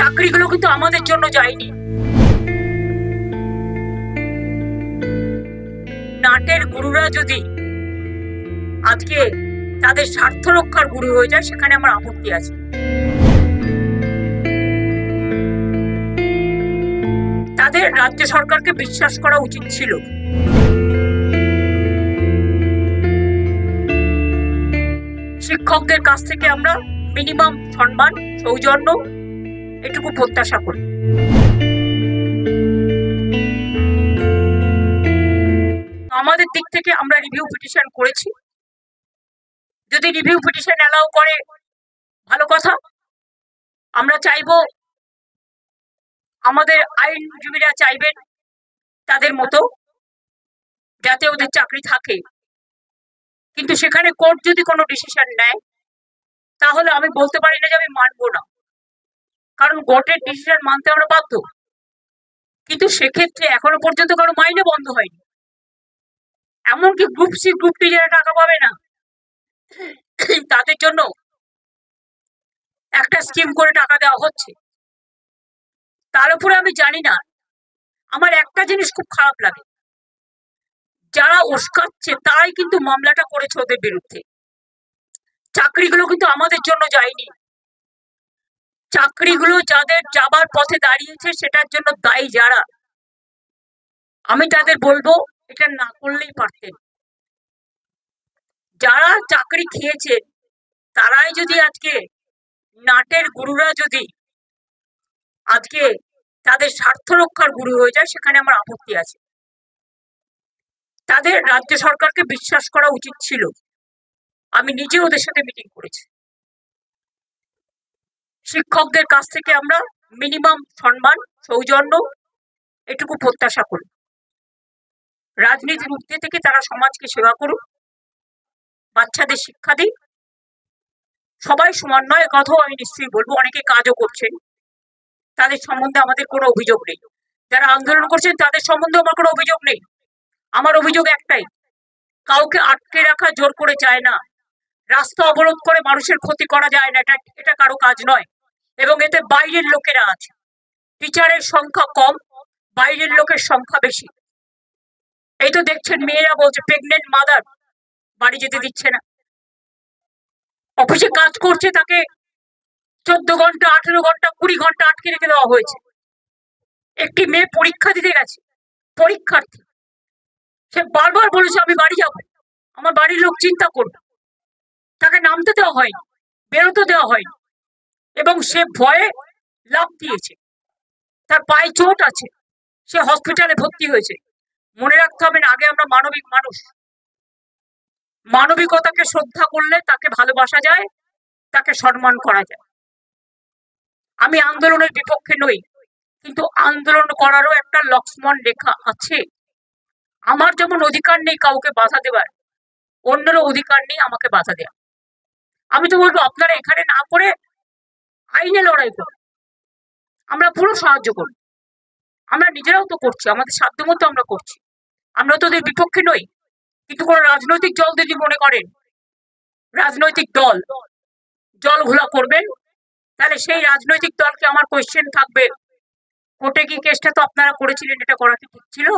চাকরিগুলো কিন্তু আমাদের জন্য যায়নি। নাটের গুরুরা যদি আজকে তাদের স্বার্থ রক্ষার গুরু হয়ে যায়, সেখানে আমার আপত্তি আছে। তাদের রাজ্য সরকারকে বিশ্বাস করা উচিত ছিল। শিক্ষকদের কাছ থেকে আমরা মিনিমাম সম্মান, সৌজন্য এটুকু প্রত্যাশা করি। আমাদের দিক থেকে আমরা রিভিউ পিটিশন করেছি। যদি রিভিউ পিটিশন অ্যালাউ করে ভালো কথা। আমরা চাইবো, আমাদের আইনজীবীরা চাইবেন তাদের মতো যাতে ওদের চাকরি থাকে, কিন্তু সেখানে কোর্ট যদি কোনো ডিসিশন নেয় তাহলে আমি বলতে পারি না যে আমি মানবো না, কারণ কোর্টের ডিসিশন মানতে আমরা বাধ্য। কিন্তু সেক্ষেত্রে এখনো পর্যন্ত কারো মাইনে বন্ধ হয়নি। এমনকি গ্রুপ সি গ্রুপ টি যারা টাকা পাবে না তাদের জন্য একটা স্কিম করে টাকা দেওয়া হচ্ছে। তার উপরে আমি জানি না, আমার একটা জিনিস খুব খারাপ লাগে, যারা উস্কাচ্ছে তারাই কিন্তু মামলাটা করেছে ওদের বিরুদ্ধে। চাকরিগুলো কিন্তু আমাদের জন্য যায়নি। চাকরিগুলো যাদের যাবার পথে দাঁড়িয়েছে সেটার জন্য দায়ী যারা, আমি তাদের বলবো এটা না করলেই পারতেন। যারা চাকরি খেয়েছে তারাই যদি আজকে, নাটের গুরুরা যদি আজকে তাদের স্বার্থ রক্ষার গুরু হয়ে যায়, সেখানে আমার আপত্তি আছে। তাদের রাজ্য সরকারকে বিশ্বাস করা উচিত ছিল। আমি নিজে ওদের সাথে মিটিং করেছি। শিক্ষকদের কাছ থেকে আমরা মিনিমাম সম্মান, সৌজন্য এটুকু প্রত্যাশা করি। রাজনীতির ঊর্ধ্বে থেকে তারা সমাজকে সেবা করুক, বাচ্চাদের শিক্ষা দিই। সবাই সমান নয়, কথাও আমি নিশ্চয়ই বলবো। অনেকে কাজও করছেন, তাদের সম্বন্ধে আমাদের কোনো অভিযোগ নেই। যারা আন্দোলন করছেন তাদের সম্বন্ধে আমার কোনো অভিযোগ নেই। আমার অভিযোগ একটাই, কাউকে আটকে রাখা জোর করে যায় না, রাস্তা অবরোধ করে মানুষের ক্ষতি করা যায় না, এটা কারো কাজ নয়। এবং এতে বাইরের লোকেরা আছে। টিচারের সংখ্যা কম, বাইরের লোকের সংখ্যা বেশি। এই তো দেখছেন, মেয়েরা বলছে প্রেগনেন্ট মাদার বাড়ি যেতে দিচ্ছে না। অফিসে কাজ করছে তাকে 14 ঘন্টা, 18 ঘন্টা, 20 ঘন্টা আটকে রেখে দেওয়া হয়েছে। একটি মেয়ে পরীক্ষা দিতে গেছে, পরীক্ষার্থী, সে বারবার বলেছে আমি বাড়ি যাব, আমার বাড়ির লোক চিন্তা করবে। তাকে নামতে দেওয়া হয়নি, বেরোতে দেওয়া হয়নি, এবং সে ভয়ে লাফ দিয়েছে। তার পায়ে চোট আছে, সে হসপিটালে ভর্তি হয়েছে। মনে রাখতে হবে না, আগে আমরা মানবিক মানুষ। মানবিকতাকে শ্রদ্ধা করলে তাকে ভালোবাসা যায়, তাকে সম্মান করা যায়। আমি আন্দোলনের বিপক্ষে নই, কিন্তু আন্দোলন করারও একটা লক্ষ্মণ রেখা আছে। আমার যেমন অধিকার নেই কাউকে বাধা দেওয়ার, অন্যেরও অধিকার নেই আমাকে বাধা দেওয়া। আমি তো বলবো আপনারা এখানে না করে আইনে লড়াই করুন, আমরা পুরো সাহায্য করি। আমরা নিজেরাও তো করছি, আমাদের সাধ্যমতো আমরা করছি। আমরা তো ওদের বিপক্ষে নই। কিন্তু কোন রাজনৈতিক দল যদি মনে করেন রাজনৈতিক দল জল ঘোলা করবেন, তাহলে সেই রাজনৈতিক দলকে আমার কোয়েশ্চেন থাকবে, কোর্টে কি কেসটা তো আপনারা করেছিলেন, এটা করা কি ঠিক ছিল?